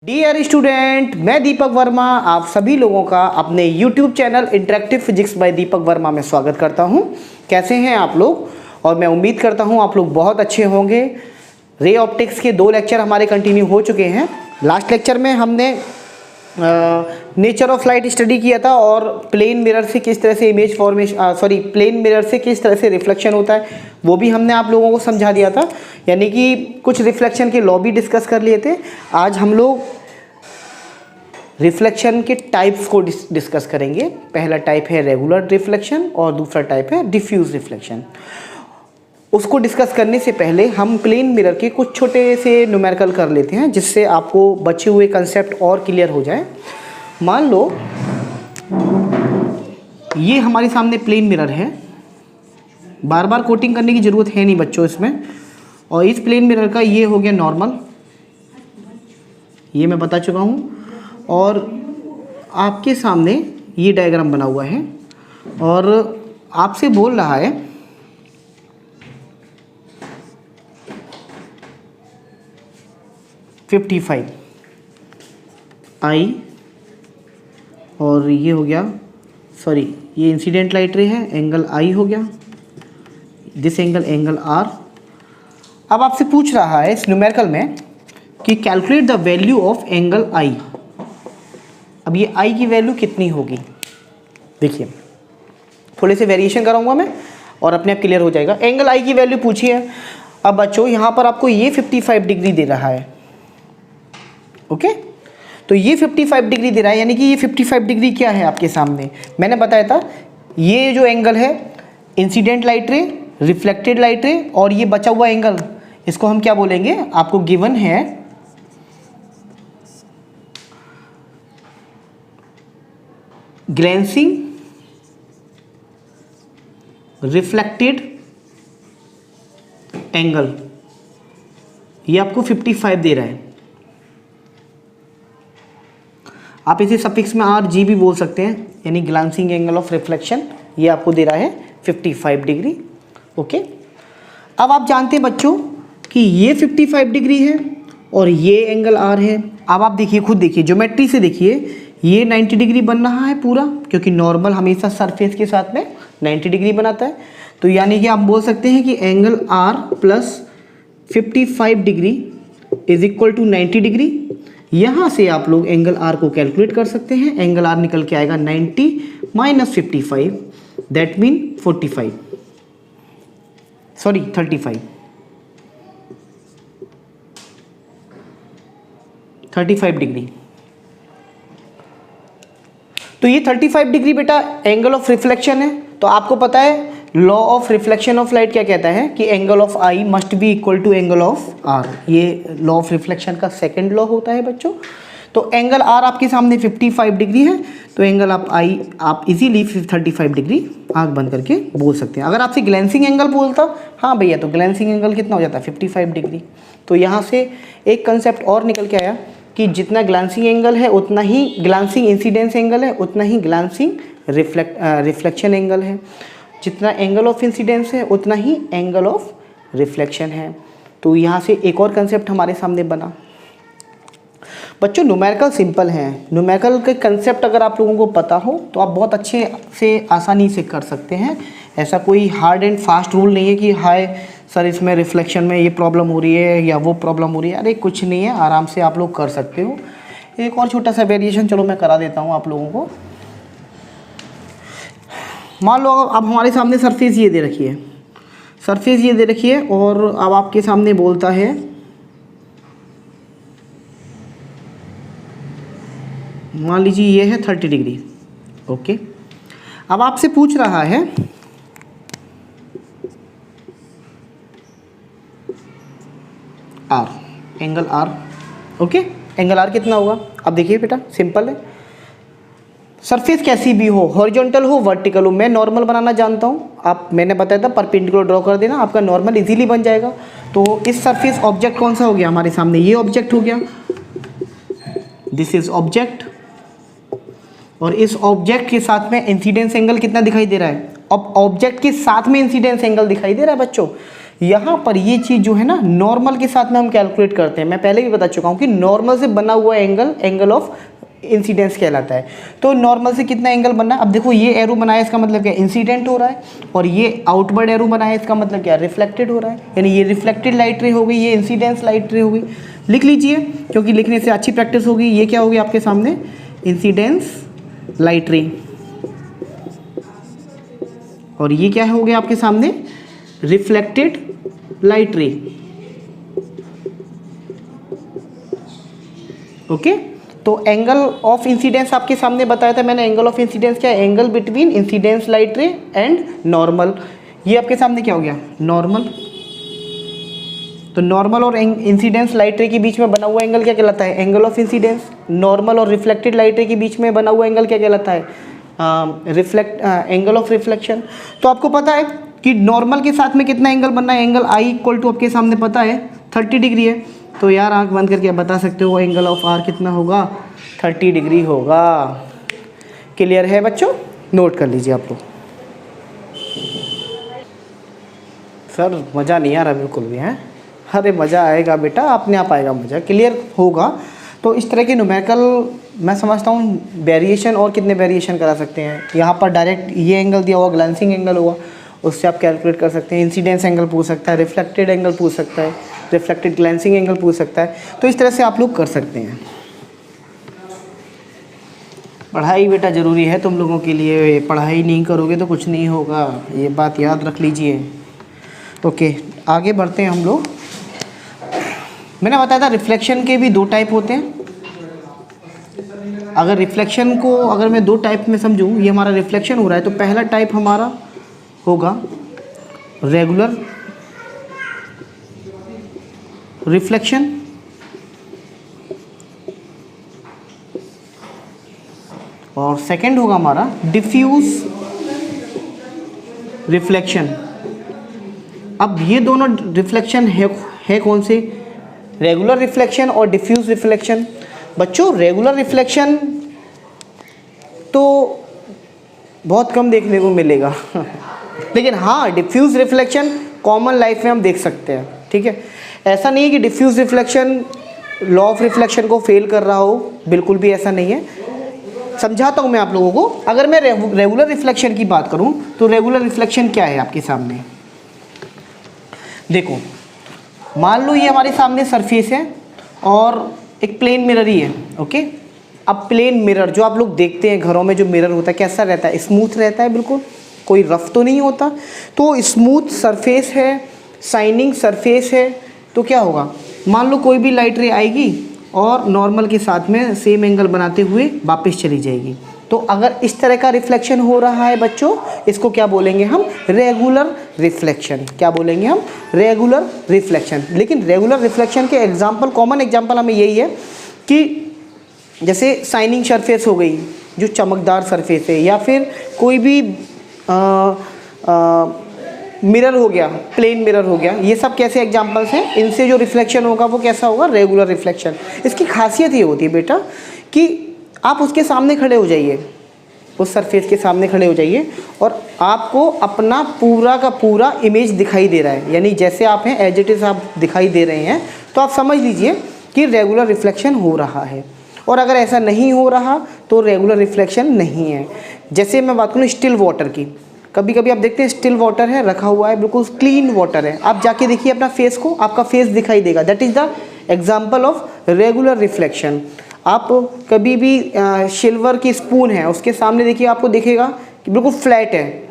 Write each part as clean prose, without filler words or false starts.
Dear student, मैं दीपक वर्मा आप सभी लोगों का अपने YouTube channel interactive physics by Deepak Verma में स्वागत करता हूं। कैसे हैं आप लोग? और मैं उम्मीद करता हूं आप लोग बहुत अच्छे होंगे। रे ऑप्टिक्स के 2 लेक्चर हमारे कंटिन्यू हो चुके हैं। लास्ट लेक्चर में हमने नेचर ऑफ लाइट स्टडी किया था और प्लेन मिरर से किस तरह से इमेज फॉर्मेशन प्लेन मिरर से किस तरह से रिफ्लेक्शन होता है वो भी हमने आप लोगों को समझा दिया था। यानी कि कुछ रिफ्लेक्शन के लॉ भी डिस्कस कर लिए थे। आज हम लोग रिफ्लेक्शन के टाइप्स को डिस्कस करेंगे। पहला टाइप है रेगुलर रिफ्लेक्शन और दूसरा टाइप है डिफ्यूज रिफ्लेक्शन। उसको डिस्कस करने से पहले हम प्लेन मिरर के कुछ छोटे से न्यूमेरिकल कर लेते हैं जिससे आपको बचे हुए कंसेप्ट और क्लियर हो जाए। मान लो ये हमारे सामने प्लेन मिरर है, बार बार कोटिंग करने की ज़रूरत है नहीं बच्चों इसमें। और इस प्लेन मिरर का ये हो गया नॉर्मल, ये मैं बता चुका हूँ। और आपके सामने ये डायग्राम बना हुआ है और आपसे बोल रहा है $55 आई, और ये हो गया ये इंसिडेंट लाइट रे है, एंगल आई हो गया, दिस एंगल आर। अब आपसे पूछ रहा है इस न्यूमेरिकल में कि calculate the value of angle I. अब ये आई की वैल्यू कितनी होगी? देखिए थोड़े से वेरिएशन कराऊंगा मैं और अपने आप क्लियर हो जाएगा। एंगल आई की वैल्यू पूछी है। अब बच्चों यहाँ पर आपको ये 55 डिग्री दे रहा है, ओके। तो ये 55 डिग्री दे रहा है, यानी कि ये 55 डिग्री क्या है आपके सामने? मैंने बताया था ये जो एंगल है इंसिडेंट लाइट रे, रिफ्लेक्टेड लाइट रे, और ये बचा हुआ एंगल इसको हम क्या बोलेंगे? आपको गिवन है ग्लेंसिंग रिफ्लेक्टेड एंगल। ये आपको 55 दे रहा है। आप इसे सफिक्स में आर जी भी बोल सकते हैं, यानी ग्लांसिंग एंगल ऑफ रिफ्लेक्शन। ये आपको दे रहा है 55 डिग्री, ओके। अब आप जानते हैं बच्चों कि ये 55 डिग्री है और ये एंगल आर है। अब आप देखिए, खुद देखिए, ज्योमेट्री से देखिए, ये 90 डिग्री बन रहा है पूरा, क्योंकि नॉर्मल हमेशा सरफेस के साथ में 90 डिग्री बनाता है। तो यानी कि आप बोल सकते हैं कि angle R plus 55 degree is equal to 90 degree. यहाँ से आप लोग एंगल आर को कैलकुलेट कर सकते हैं। एंगल आर निकल के आएगा 90 माइनस 55, दैट मीन 35 डिग्री। तो ये 35 डिग्री बेटा एंगल ऑफ रिफ्लेक्शन है। तो आपको पता है law of reflection of light क्या कहता है कि angle of I must be equal to angle of R. ये लॉ ऑफ रिफ्लेक्शन का सेकंड लॉ होता है बच्चों। तो एंगल आर आपके सामने 55 डिग्री है, तो एंगल ऑफ आई आप इजीली 35 डिग्री आंख बंद करके बोल सकते हैं। अगर आपसे ग्लेंसिंग एंगल बोलता, हाँ भैया, तो ग्लेंसिंग एंगल कितना हो जाता है? 55 डिग्री। तो यहाँ से एक कंसेप्ट और निकल के आया कि जितना ग्लांसिंग एंगल है उतना ही ग्लांसिंग इंसिडेंस एंगल है, उतना ही ग्लांसिंग रिफ्लेक्शन एंगल है। जितना एंगल ऑफ इंसिडेंस है उतना ही एंगल ऑफ रिफ्लेक्शन है। तो यहाँ से एक और कंसेप्ट हमारे सामने बना। बच्चों न्यूमेरिकल सिंपल हैं। न्यूमेरिकल के कंसेप्ट अगर आप लोगों को पता हो तो आप बहुत अच्छे से आसानी से कर सकते हैं। ऐसा कोई हार्ड एंड फास्ट रूल नहीं है कि हाय सर इसमें रिफ्लेक्शन में ये प्रॉब्लम हो रही है या वो प्रॉब्लम हो रही है। अरे कुछ नहीं है, आराम से आप लोग कर सकते हो। एक और छोटा सा वेरिएशन चलो मैं करा देता हूँ आप लोगों को। मान लो अब हमारे सामने सरफेस ये दे रखी है, सरफेस ये दे रखी है, और अब आपके सामने बोलता है मान लीजिए ये है 30 डिग्री, ओके। अब आपसे पूछ रहा है R, angle R, okay. Angle R कितना होगा? अब देखिए बेटा सिंपल है, सरफेस कैसी भी हो, हॉरिजॉन्टल हो वर्टिकल हो, मैं नॉर्मल बनाना जानता हूँ। आप मैंने बताया था परपेंडिकुलर ड्रॉ कर देना, आपका नॉर्मल इजीली बन जाएगा। तो इस सरफेस ऑब्जेक्ट कौन सा हो गया हमारे सामने? ये ऑब्जेक्ट हो गया, दिस इज ऑब्जेक्ट। और इस ऑब्जेक्ट के साथ में इंसिडेंस एंगल कितना दिखाई दे रहा है? अब ऑब्जेक्ट के साथ में इंसिडेंस एंगल दिखाई दे रहा है बच्चों, यहाँ पर ये चीज़ जो है ना नॉर्मल के साथ में हम कैलकुलेट करते हैं। मैं पहले भी बता चुका हूँ कि नॉर्मल से बना हुआ एंगल एंगल ऑफ इंसिडेंस कहलाता है। तो नॉर्मल से कितना एंगल बनना है, अब देखो ये एरो बनाया इसका मतलब क्या, इंसिडेंट हो रहा है, और ये आउटवर्ड एरो बनाया इसका मतलब क्या, रिफ्लेक्टेड हो रहा है। यानी ये रिफ्लेक्टेड लाइट रे हो गई, ये इंसिडेंस लाइट रे हो गई। लिख लीजिए क्योंकि लिखने से अच्छी प्रैक्टिस होगी। ये क्या होगी आपके सामने, इंसिडेंस लाइट रे, और ये क्या हो गया आपके सामने, रिफ्लेक्टेड लाइट रे। ओके, तो एंगल ऑफ इंसिडेंस आपके सामने बताया था मैंने। एंगल ऑफ इंसिडेंस क्या है, एंगल बिटवीन इंसिडेंस लाइट रे एंड नॉर्मल। ये आपके सामने क्या हो गया, नॉर्मल। तो नॉर्मल और इंसिडेंस लाइट रे के बीच में बना हुआ एंगल क्या कहलाता है, एंगल ऑफ इंसिडेंस। नॉर्मल और रिफ्लेक्टेड लाइट रे के बीच में बना हुआ एंगल क्या कहलाता है, एंगल ऑफ रिफ्लेक्शन। तो आपको पता है कि नॉर्मल के साथ में कितना एंगल बनना है, एंगल आई इक्वल टू आपके सामने पता है 30 डिग्री है। तो यार आंख बंद करके आप बता सकते हो एंगल ऑफ आर कितना होगा, 30 डिग्री होगा। क्लियर है बच्चों, नोट कर लीजिए आप लोग। सर मज़ा नहीं आ रहा बिल्कुल भी है, अरे मज़ा आएगा बेटा, अपने आप आएगा मज़ा, क्लियर होगा। तो इस तरह के न्यूमेरिकल मैं समझता हूँ वेरिएशन, और कितने वेरिएशन करा सकते हैं। यहाँ पर डायरेक्ट ये एंगल दिया हुआ, ग्लांसिंग एंगल हुआ, उससे आप कैलकुलेट कर सकते हैं। इंसिडेंस एंगल पूछ सकता है, रिफ्लेक्टेड एंगल पूछ सकता है, रिफ्लेक्टेड ग्लांसिंग एंगल पूछ सकता है। तो इस तरह से आप लोग कर सकते हैं। पढ़ाई बेटा ज़रूरी है तुम लोगों के लिए, पढ़ाई नहीं करोगे तो कुछ नहीं होगा, ये बात याद रख लीजिए। ओके, आगे बढ़ते हैं हम लोग। मैंने बताया था रिफ्लेक्शन के भी 2 टाइप होते हैं। अगर रिफ्लेक्शन को अगर मैं 2 टाइप में समझूं, ये हमारा रिफ्लेक्शन हो रहा है, तो पहला टाइप हमारा होगा रेगुलर रिफ्लेक्शन, और सेकंड होगा हमारा डिफ्यूज रिफ्लेक्शन। अब ये दोनों रिफ्लेक्शन है कौन से, रेगुलर रिफ्लेक्शन और डिफ्यूज रिफ्लेक्शन। बच्चों रेगुलर रिफ्लेक्शन तो बहुत कम देखने को मिलेगा लेकिन हाँ डिफ्यूज रिफ्लेक्शन कॉमन लाइफ में हम देख सकते हैं। ठीक है, ऐसा नहीं है कि diffuse reflection law of reflection को फेल कर रहा हो, बिल्कुल भी ऐसा नहीं है। समझाता हूँ मैं आप लोगों को। अगर मैं रेगुलर रिफ्लेक्शन की बात करूँ तो रेगुलर रिफ्लेक्शन क्या है आपके सामने, देखो मान लो ये हमारे सामने सरफेस है और एक प्लेन मिरर ही है। ओके, अब प्लेन मिरर जो आप लोग देखते हैं घरों में, जो मिरर होता है कैसा रहता है, स्मूथ रहता है, बिल्कुल कोई रफ तो नहीं होता। तो स्मूथ सरफेस है, शाइनिंग सरफेस है, तो क्या होगा, मान लो कोई भी लाइट रे आएगी और नॉर्मल के साथ में सेम एंगल बनाते हुए वापस चली जाएगी। तो अगर इस तरह का रिफ्लेक्शन हो रहा है बच्चों, इसको क्या बोलेंगे हम, रेगुलर रिफ्लेक्शन। क्या बोलेंगे हम, रेगुलर रिफ्लेक्शन। लेकिन रेगुलर रिफ्लेक्शन के एग्जांपल, कॉमन एग्जांपल हमें यही है कि जैसे शाइनिंग सरफेस हो गई, जो चमकदार सरफेस है, या फिर कोई भी मिरर हो गया, प्लेन मिरर हो गया, ये सब कैसे एग्जांपल्स हैं, इनसे जो रिफ्लेक्शन होगा वो कैसा होगा, रेगुलर रिफ्लेक्शन। इसकी खासियत ये होती है बेटा कि आप उसके सामने खड़े हो जाइए, उस सरफेस के सामने खड़े हो जाइए और आपको अपना पूरा का पूरा इमेज दिखाई दे रहा है, यानी जैसे आप हैं एज इट इज़ आप दिखाई दे रहे हैं, तो आप समझ लीजिए कि रेगुलर रिफ्लेक्शन हो रहा है। और अगर ऐसा नहीं हो रहा तो रेगुलर रिफ्लेक्शन नहीं है। जैसे मैं बात करूँ स्टिल वाटर की, कभी कभी आप देखते हैं स्टिल वाटर है, रखा हुआ है, बिल्कुल क्लीन वाटर है, आप जाके देखिए अपना फेस को, आपका फेस दिखाई देगा, that is the example of regular reflection. आप कभी भी सिल्वर की स्पून है, उसके सामने देखिए, आपको दिखेगा कि बिल्कुल फ्लैट है,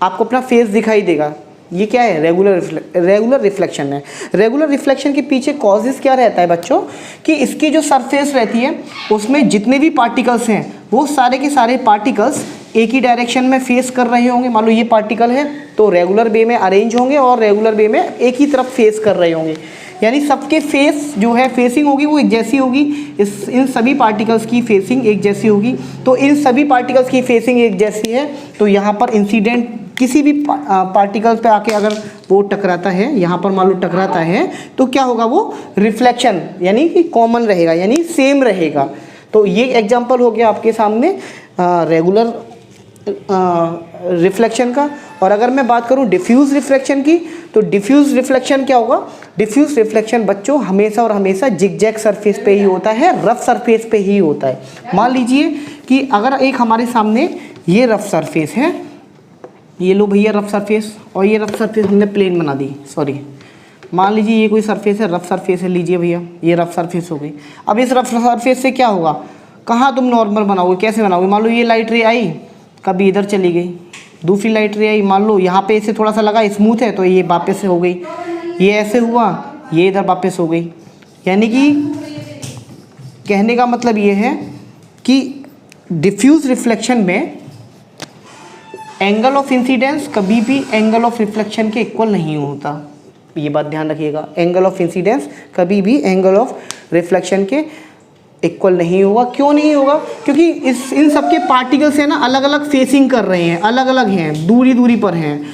आपको अपना फेस दिखाई देगा, ये क्या है, रेगुलर रिफ्लेक्शन है। रेगुलर रिफ्लेक्शन के पीछे कॉजेस क्या रहता है बच्चों, कि इसकी जो सरफेस रहती है उसमें जितने भी पार्टिकल्स हैं वो सारे के सारे पार्टिकल्स एक ही डायरेक्शन में फेस कर रहे होंगे। मान लो ये पार्टिकल है तो रेगुलर वे में अरेंज होंगे और रेगुलर वे में एक ही तरफ फेस कर रहे होंगे, यानी सबके फेस जो है फेसिंग होगी वो एक जैसी होगी। इन सभी पार्टिकल्स की फेसिंग एक जैसी होगी। तो इन सभी पार्टिकल्स की फेसिंग एक जैसी है, तो यहाँ पर इंसिडेंट किसी भी पार्टिकल्स पे आके अगर वो टकराता है, यहाँ पर मान लो टकराता है, तो क्या होगा, वो रिफ्लेक्शन यानी कि कॉमन रहेगा, यानी सेम रहेगा। तो ये एग्जांपल हो गया आपके सामने रेगुलर रिफ्लेक्शन का। और अगर मैं बात करूं डिफ्यूज़ रिफ्लेक्शन की, तो डिफ्यूज़ रिफ्लेक्शन क्या होगा? डिफ्यूज़ रिफ्लेक्शन बच्चों हमेशा और हमेशा जिगजैग सरफेस पे ही होता है, रफ सरफेस पे ही होता है। मान लीजिए कि अगर एक हमारे सामने ये रफ सरफेस है, ये लो भैया रफ सरफेस, और ये रफ सरफेस हमने प्लेन बना दी, सॉरी मान लीजिए ये कोई सरफेस है, रफ सरफेस है, लीजिए भैया ये रफ सरफेस हो गई। अब इस रफ सरफेस से क्या होगा? कहाँ तुम नॉर्मल बनाओगे, कैसे बनाओगे? मान लो ये लाइट रे आई, कभी इधर चली गई, दूसरी लाइट रे आई, मान लो यहाँ पे इसे थोड़ा सा लगा स्मूथ है तो ये वापस से हो गई, ये ऐसे हुआ, ये इधर वापस हो गई। यानी कि कहने का मतलब ये है कि डिफ्यूज रिफ्लेक्शन में एंगल ऑफ इंसिडेंस कभी भी एंगल ऑफ रिफ्लेक्शन के इक्वल नहीं होता। ये बात ध्यान रखिएगा, एंगल ऑफ इंसिडेंस कभी भी एंगल ऑफ रिफ्लेक्शन के इक्वल नहीं होगा। क्यों नहीं होगा? क्योंकि इन सब के पार्टिकल्स है ना अलग अलग फेसिंग कर रहे हैं, अलग अलग हैं, दूरी दूरी पर हैं।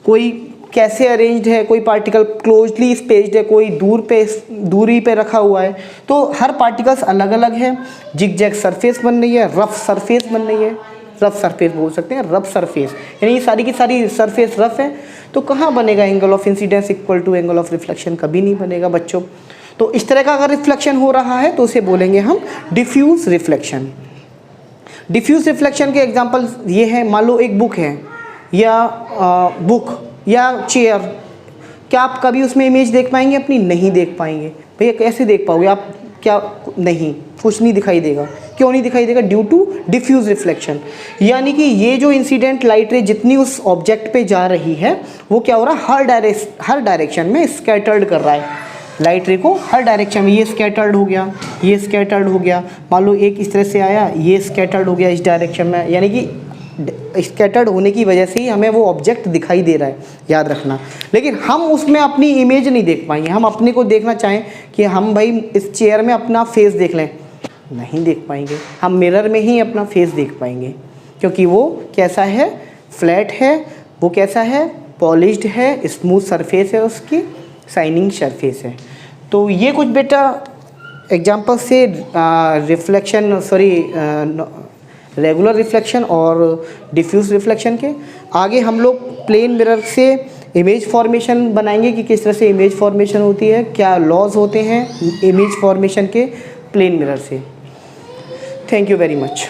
कोई कैसे अरेंज्ड है, कोई पार्टिकल क्लोजली स्पेस्ड है, कोई दूरी पे रखा हुआ है, तो हर पार्टिकल्स अलग अलग है। जिगजैग सरफेस बन रही है, रफ सरफेस बन रही है, रफ सरफेस बोल सकते हैं, रफ सरफेस, यानी ये सारी की सारी सरफेस रफ है। तो कहाँ बनेगा angle of incidence equal to angle of reflection? कभी नहीं बनेगा बच्चों। तो इस तरह का अगर रिफ्लेक्शन हो रहा है तो उसे बोलेंगे हम डिफ्यूज रिफ्लेक्शन। डिफ्यूज रिफ्लेक्शन के एग्जांपल ये है, मान लो एक बुक है या बुक या चेयर, क्या आप कभी उसमें इमेज देख पाएंगे अपनी? नहीं देख पाएंगे। भैया कैसे देख पाओगे आप? क्या नहीं, कुछ नहीं दिखाई देगा। क्यों नहीं दिखाई देगा? Due to diffuse reflection. यानी कि ये जो इंसिडेंट लाइट रे जितनी उस ऑब्जेक्ट पे जा रही है वो क्या हो रहा है? हर डायरेक्शन में स्कैटर्ड कर रहा है लाइट रे को, हर डायरेक्शन में। ये स्कैटर्ड हो गया, ये स्कैटर्ड हो गया, मान लो एक इस तरह से आया, ये स्कैटर्ड हो गया इस डायरेक्शन में। यानी कि स्कैटर्ड होने की वजह से ही हमें वो ऑब्जेक्ट दिखाई दे रहा है, याद रखना। लेकिन हम उसमें अपनी इमेज नहीं देख पाएंगे। हम अपने को देखना चाहें कि हम भाई इस चेयर में अपना फेस देख लें, नहीं देख पाएंगे। हम मिरर में ही अपना फेस देख पाएंगे, क्योंकि वो कैसा है? फ्लैट है। वो कैसा है? पॉलिश्ड है, स्मूथ सरफेस है, उसकी शाइनिंग सरफेस है। तो ये कुछ बेटा एग्जांपल से रिफ्लेक्शन, सॉरी रेगुलर रिफ्लेक्शन और डिफ्यूज रिफ्लेक्शन के। आगे हम लोग प्लेन मिरर से इमेज फॉर्मेशन बनाएंगे कि किस तरह से इमेज फॉर्मेशन होती है, क्या लॉज होते हैं इमेज फॉर्मेशन के प्लेन मिरर से। Thank you very much.